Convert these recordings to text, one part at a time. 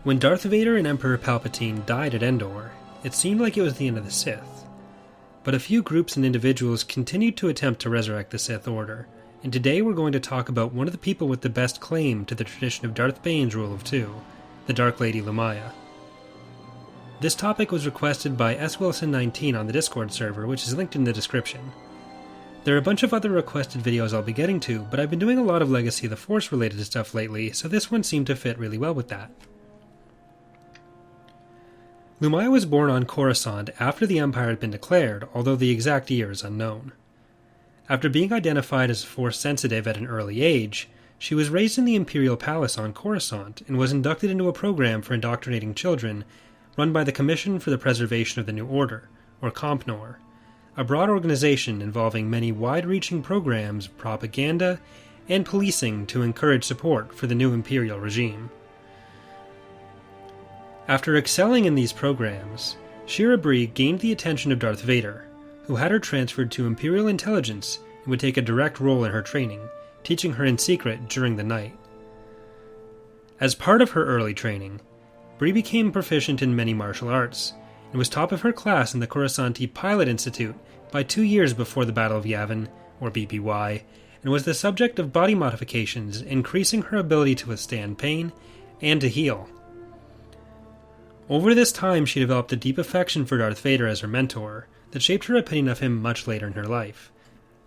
When Darth Vader and Emperor Palpatine died at Endor, it seemed like it was the end of the Sith. But a few groups and individuals continued to attempt to resurrect the Sith Order, and today we're going to talk about one of the people with the best claim to the tradition of Darth Bane's rule of two, the Dark Lady Lumiya. This topic was requested by SWilson19 on the Discord server, which is linked in the description. There are a bunch of other requested videos I'll be getting to, but I've been doing a lot of Legacy of the Force related stuff lately, so this one seemed to fit really well with that. Lumiya was born on Coruscant after the Empire had been declared, although the exact year is unknown. After being identified as Force-sensitive at an early age, she was raised in the Imperial Palace on Coruscant and was inducted into a program for indoctrinating children run by the Commission for the Preservation of the New Order, or COMPNOR, a broad organization involving many wide-reaching programs of propaganda and policing to encourage support for the new Imperial regime. After excelling in these programs, Shira Brie gained the attention of Darth Vader, who had her transferred to Imperial Intelligence and would take a direct role in her training, teaching her in secret during the night. As part of her early training, Brie became proficient in many martial arts, and was top of her class in the Coruscanti Pilot Institute by 2 years before the Battle of Yavin, or BBY, and was the subject of body modifications, increasing her ability to withstand pain and to heal. Over this time, she developed a deep affection for Darth Vader as her mentor that shaped her opinion of him much later in her life,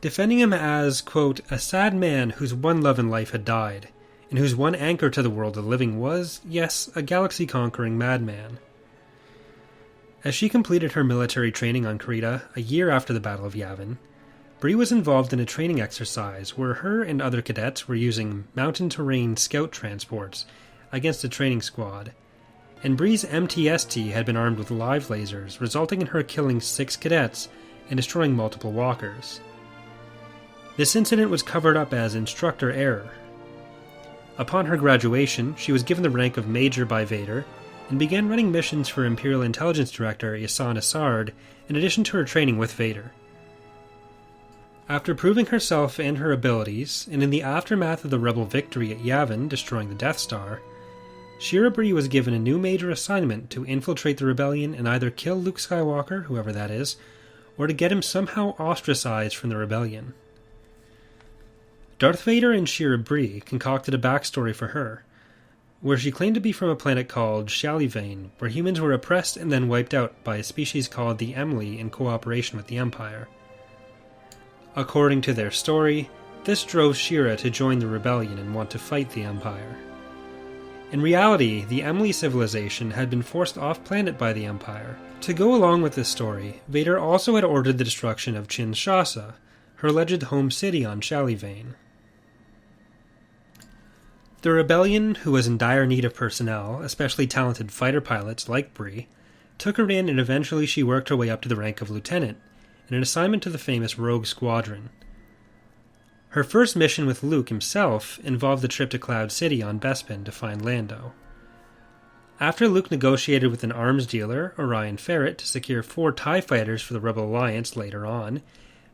defending him as, quote, a sad man whose one love in life had died, and whose one anchor to the world of the living was, yes, a galaxy-conquering madman. As she completed her military training on Krita a year after the Battle of Yavin, Brie was involved in a training exercise where her and other cadets were using mountain terrain scout transports against a training squad, and Brie's MTST had been armed with live lasers, resulting in her killing 6 cadets and destroying multiple walkers. This incident was covered up as instructor error. Upon her graduation, she was given the rank of Major by Vader, and began running missions for Imperial Intelligence Director Yasan Assard in addition to her training with Vader. After proving herself and her abilities, and in the aftermath of the Rebel victory at Yavin destroying the Death Star, Shira Brie was given a new major assignment to infiltrate the rebellion and either kill Luke Skywalker, whoever that is, or to get him somehow ostracized from the rebellion. Darth Vader and Shira Brie concocted a backstory for her, where she claimed to be from a planet called Shalivane, where humans were oppressed and then wiped out by a species called the Emily in cooperation with the Empire. According to their story, this drove Shira to join the rebellion and want to fight the Empire. In reality, the Emily civilization had been forced off-planet by the Empire. To go along with this story, Vader also had ordered the destruction of Kinshasa, her alleged home city on Shalivane. The rebellion, who was in dire need of personnel, especially talented fighter pilots like Brie, took her in, and eventually she worked her way up to the rank of lieutenant, in an assignment to the famous Rogue Squadron. Her first mission with Luke himself involved the trip to Cloud City on Bespin to find Lando. After Luke negotiated with an arms dealer, Orion Ferret, to secure 4 TIE fighters for the Rebel Alliance later on,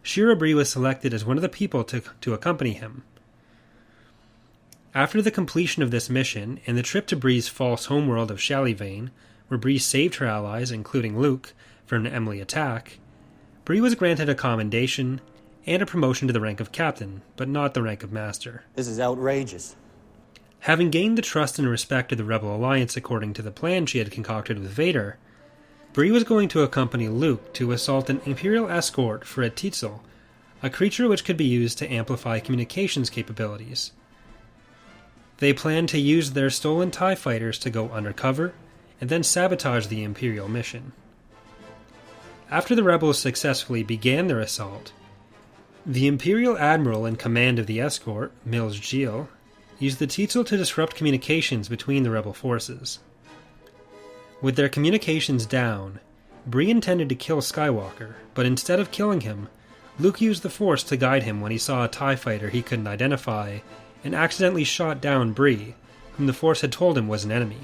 Shira Brie was selected as one of the people to accompany him. After the completion of this mission, and the trip to Brie's false homeworld of Shalivane, where Brie saved her allies, including Luke, from an Emily attack, Brie was granted a commendation and a promotion to the rank of captain, but not the rank of master. This is outrageous. Having gained the trust and respect of the Rebel Alliance according to the plan she had concocted with Vader, Brie was going to accompany Luke to assault an Imperial escort for a Titzel, a creature which could be used to amplify communications capabilities. They planned to use their stolen TIE fighters to go undercover, and then sabotage the Imperial mission. After the rebels successfully began their assault, the Imperial Admiral in command of the escort, Mills Gil, used the Titzel to disrupt communications between the rebel forces. With their communications down, Brie intended to kill Skywalker, but instead of killing him, Luke used the Force to guide him when he saw a TIE fighter he couldn't identify, and accidentally shot down Brie, whom the Force had told him was an enemy.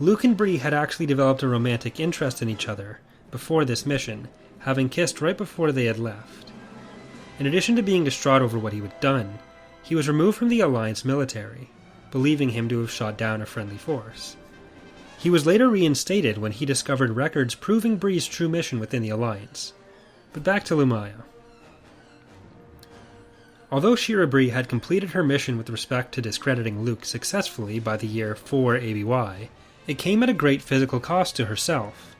Luke and Brie had actually developed a romantic interest in each other before this mission, having kissed right before they had left. In addition to being distraught over what he had done, he was removed from the Alliance military. believing him to have shot down a friendly force. He was later reinstated when he discovered records proving Brie's true mission within the Alliance. But back to Lumiya. Although Shira Brie had completed her mission with respect to discrediting Luke successfully by the year 4 ABY, it came at a great physical cost to herself,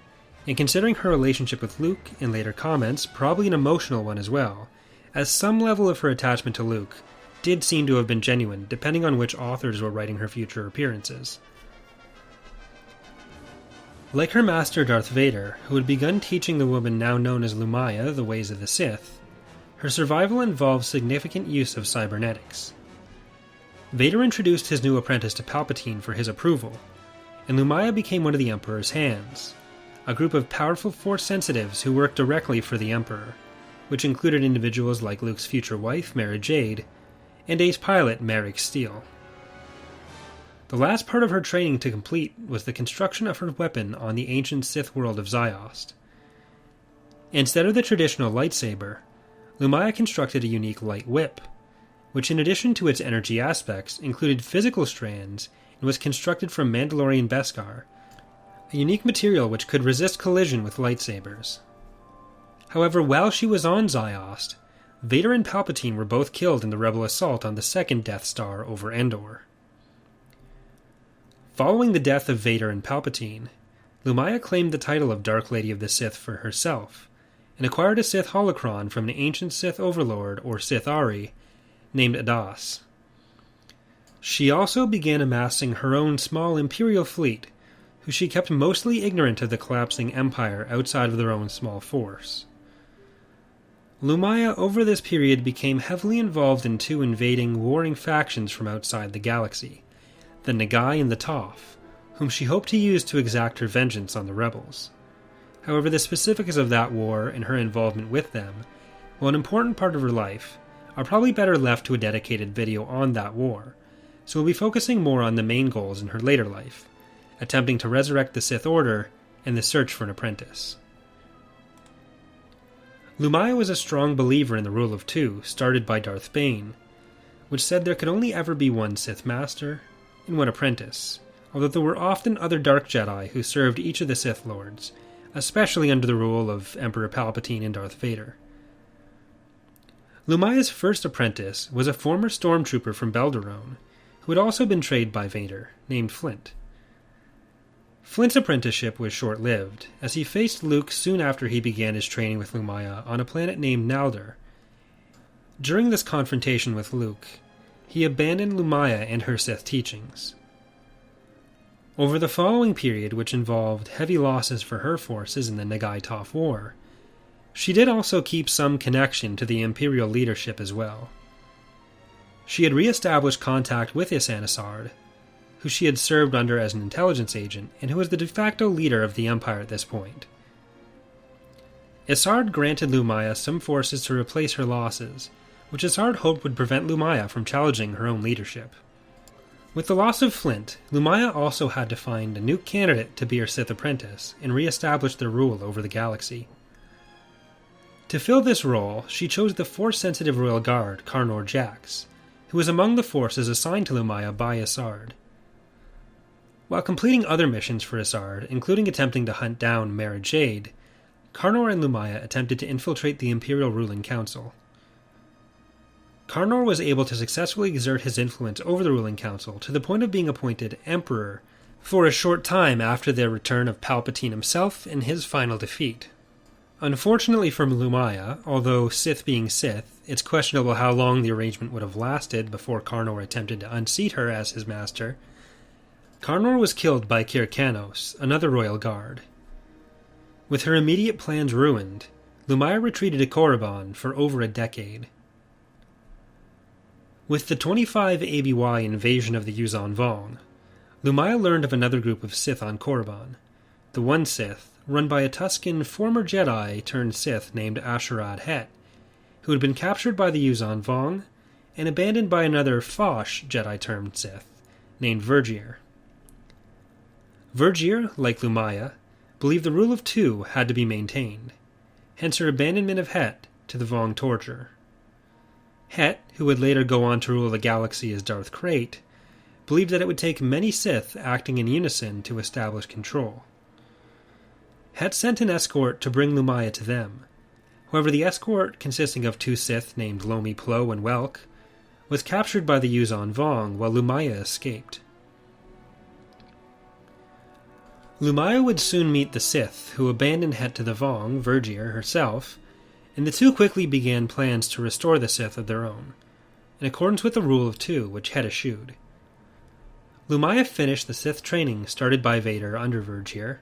and considering her relationship with Luke in later comments, probably an emotional one as well, as some level of her attachment to Luke did seem to have been genuine, depending on which authors were writing her future appearances. Like her master Darth Vader, who had begun teaching the woman now known as Lumiya the ways of the Sith, her survival involved significant use of cybernetics. Vader introduced his new apprentice to Palpatine for his approval, and Lumiya became one of the Emperor's hands, a group of powerful Force sensitives who worked directly for the Emperor, which included individuals like Luke's future wife, Mara Jade, and ace pilot Merrick Steele. The last part of her training to complete was the construction of her weapon on the ancient Sith world of Ziost. Instead of the traditional lightsaber, Lumiya constructed a unique light whip, which in addition to its energy aspects included physical strands and was constructed from Mandalorian Beskar, a unique material which could resist collision with lightsabers. However, while she was on Ziost, Vader and Palpatine were both killed in the Rebel assault on the second Death Star over Endor. Following the death of Vader and Palpatine, Lumiya claimed the title of Dark Lady of the Sith for herself, and acquired a Sith holocron from an ancient Sith overlord, or Sith Ari, named Adas. She also began amassing her own small Imperial fleet, who she kept mostly ignorant of the collapsing Empire outside of their own small force. Lumiya over this period became heavily involved in two invading, warring factions from outside the galaxy, the Nagai and the Toph, whom she hoped to use to exact her vengeance on the rebels. However, the specifics of that war and her involvement with them, while an important part of her life, are probably better left to a dedicated video on that war, so we'll be focusing more on the main goals in her later life, attempting to resurrect the Sith Order and the search for an apprentice. Lumiya was a strong believer in the rule of two, started by Darth Bane, which said there could only ever be one Sith Master and one apprentice, although there were often other Dark Jedi who served each of the Sith Lords, especially under the rule of Emperor Palpatine and Darth Vader. Lumiya's first apprentice was a former stormtrooper from Belderone, who had also been trained by Vader, named Flint. Flint's apprenticeship was short-lived, as he faced Luke soon after he began his training with Lumiya on a planet named Naldor. During this confrontation with Luke, he abandoned Lumiya and her Sith teachings. Over the following period, which involved heavy losses for her forces in the Nagai-Toph War, she did also keep some connection to the Imperial leadership as well. She had re-established contact with Issanisard, who she had served under as an intelligence agent and who was the de facto leader of the Empire at this point. Isard granted Lumiya some forces to replace her losses, which Isard hoped would prevent Lumiya from challenging her own leadership. With the loss of Flint, Lumiya also had to find a new candidate to be her Sith apprentice and re-establish their rule over the galaxy. To fill this role, she chose the Force-sensitive Royal Guard, Karnor Jax, who was among the forces assigned to Lumiya by Isard. While completing other missions for Isard, including attempting to hunt down Mara Jade, Karnor and Lumiya attempted to infiltrate the Imperial Ruling Council. Karnor was able to successfully exert his influence over the ruling council to the point of being appointed Emperor for a short time after the return of Palpatine himself and his final defeat. Unfortunately for Lumiya, although Sith being Sith, it's questionable how long the arrangement would have lasted before Karnor attempted to unseat her as his master, Karnor was killed by Kir Kanos, another royal guard. With her immediate plans ruined, Lumiya retreated to Korriban for over a decade. With the 25 ABY invasion of the Yuuzhan Vong, Lumiya learned of another group of Sith on Korriban, the One Sith, run by a Tusken former Jedi turned Sith named Asherad Het, who had been captured by the Yuuzhan Vong and abandoned by another Fosh Jedi turned Sith named Vergir. Vergir, like Lumiya, believed the rule of two had to be maintained, hence her abandonment of Het to the Vong torture. Het, who would later go on to rule the galaxy as Darth Krayt, believed that it would take many Sith acting in unison to establish control. Het sent an escort to bring Lumiya to them. However, the escort, consisting of 2 Sith named Lomi Plo and Welk, was captured by the Yuuzhan Vong while Lumiya escaped. Lumiya would soon meet the Sith, who abandoned Het to the Vong, Vergir herself, and the two quickly began plans to restore the Sith of their own, in accordance with the Rule of Two, which Het eschewed. Lumiya finished the Sith training started by Vader under Vergir,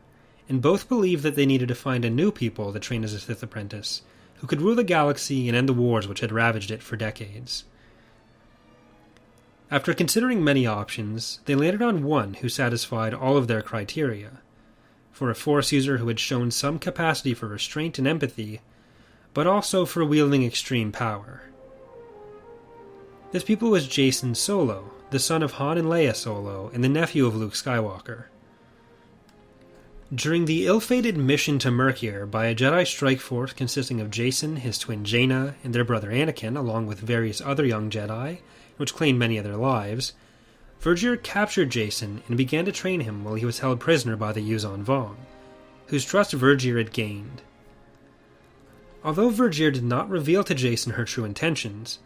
and both believed that they needed to find a new people to train as a Sith apprentice, who could rule the galaxy and end the wars which had ravaged it for decades. After considering many options, they landed on one who satisfied all of their criteria, for a Force user who had shown some capacity for restraint and empathy, but also for wielding extreme power. This people was Jacen Solo, the son of Han and Leia Solo, and the nephew of Luke Skywalker. During the ill-fated mission to Mercure by a Jedi strike force consisting of Jacen, his twin Jaina, and their brother Anakin, along with various other young Jedi, which claimed many of their lives, Vergir captured Jacen and began to train him while he was held prisoner by the Yuuzhan Vong, whose trust Vergir had gained. Although Vergir did not reveal to Jacen her true intentions,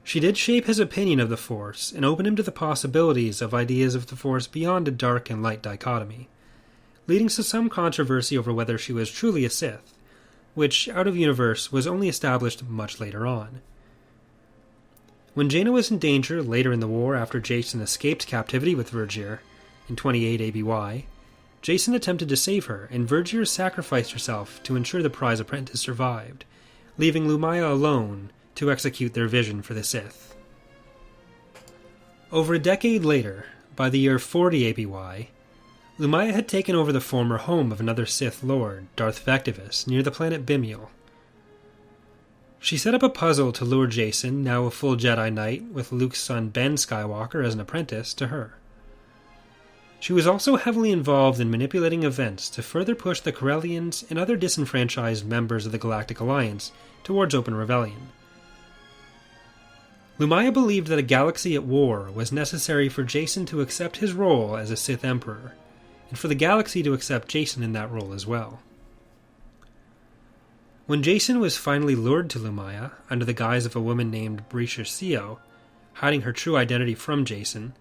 she did shape his opinion of the Force and open him to the possibilities of ideas of the Force beyond a dark and light dichotomy, leading to some controversy over whether she was truly a Sith, which, out of universe, was only established much later on. When Jaina was in danger later in the war after Jacen escaped captivity with Vergir, in 28 ABY, Jacen attempted to save her, and Vergir sacrificed herself to ensure the prize apprentice survived, leaving Lumiya alone to execute their vision for the Sith. Over a decade later, by the year 40 ABY, Lumiya had taken over the former home of another Sith Lord, Darth Vectivus, near the planet Bimial. She set up a puzzle to lure Jacen, now a full Jedi Knight, with Luke's son Ben Skywalker as an apprentice, to her. She was also heavily involved in manipulating events to further push the Corellians and other disenfranchised members of the Galactic Alliance towards open rebellion. Lumiya believed that a galaxy at war was necessary for Jacen to accept his role as a Sith Emperor, and for the galaxy to accept Jacen in that role as well. When Jacen was finally lured to Lumiya, under the guise of a woman named Brisha Sio, hiding her true identity from Jacen,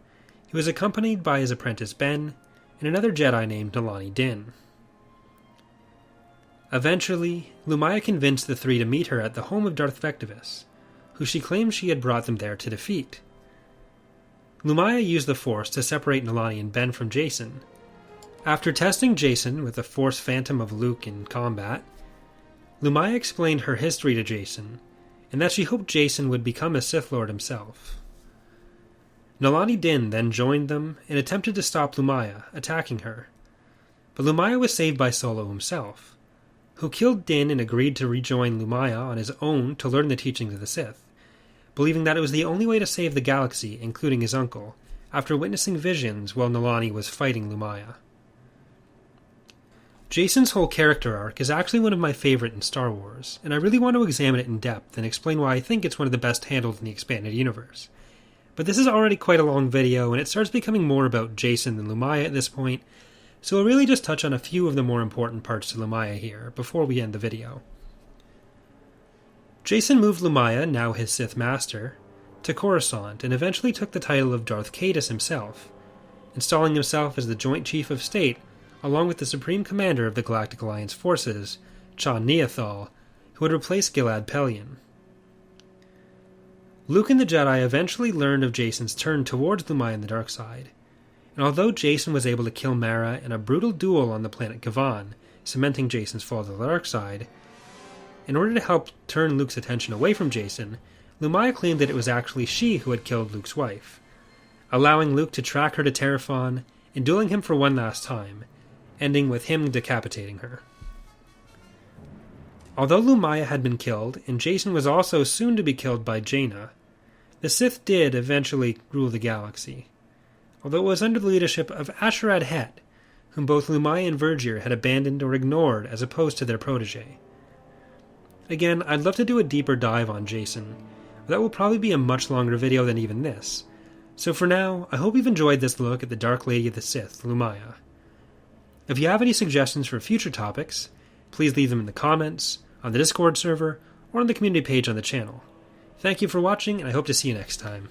he was accompanied by his apprentice Ben and another Jedi named Nalani Din. Eventually, Lumiya convinced the three to meet her at the home of Darth Vectivus, who she claimed she had brought them there to defeat. Lumiya used the Force to separate Nalani and Ben from Jacen. After testing Jacen with the Force Phantom of Luke in combat, Lumiya explained her history to Jacen, and that she hoped Jacen would become a Sith Lord himself. Nalani Din then joined them and attempted to stop Lumiya, attacking her, but Lumiya was saved by Solo himself, who killed Din and agreed to rejoin Lumiya on his own to learn the teachings of the Sith, believing that it was the only way to save the galaxy, including his uncle, after witnessing visions while Nalani was fighting Lumiya. Jacen's whole character arc is actually one of my favorite in Star Wars, and I really want to examine it in depth and explain why I think it's one of the best handled in the expanded universe. But this is already quite a long video, and it starts becoming more about Jacen than Lumiya at this point, so I'll really just touch on a few of the more important parts to Lumiya here, before we end the video. Jacen moved Lumiya, now his Sith Master, to Coruscant, and eventually took the title of Darth Caedus himself, installing himself as the Joint Chief of State along with the Supreme Commander of the Galactic Alliance forces, Chon Neothal, who would replace Gilad Pellaeon. Luke and the Jedi eventually learned of Jacen's turn towards Lumiya and the dark side, and although Jacen was able to kill Mara in a brutal duel on the planet Kavan, cementing Jacen's fall to the dark side, in order to help turn Luke's attention away from Jacen, Lumiya claimed that it was actually she who had killed Luke's wife, allowing Luke to track her to Terraphon and dueling him for one last time, ending with him decapitating her. Although Lumiya had been killed, and Jacen was also soon to be killed by Jaina, the Sith did eventually rule the galaxy, although it was under the leadership of Asherad Het, whom both Lumiya and Vergir had abandoned or ignored as opposed to their protege. Again, I'd love to do a deeper dive on Jacen, but that will probably be a much longer video than even this, So for now, I hope you've enjoyed this look at the Dark Lady of the Sith, Lumiya. If you have any suggestions for future topics, please leave them in the comments, on the Discord server, or on the community page on the channel. Thank you for watching, and I hope to see you next time.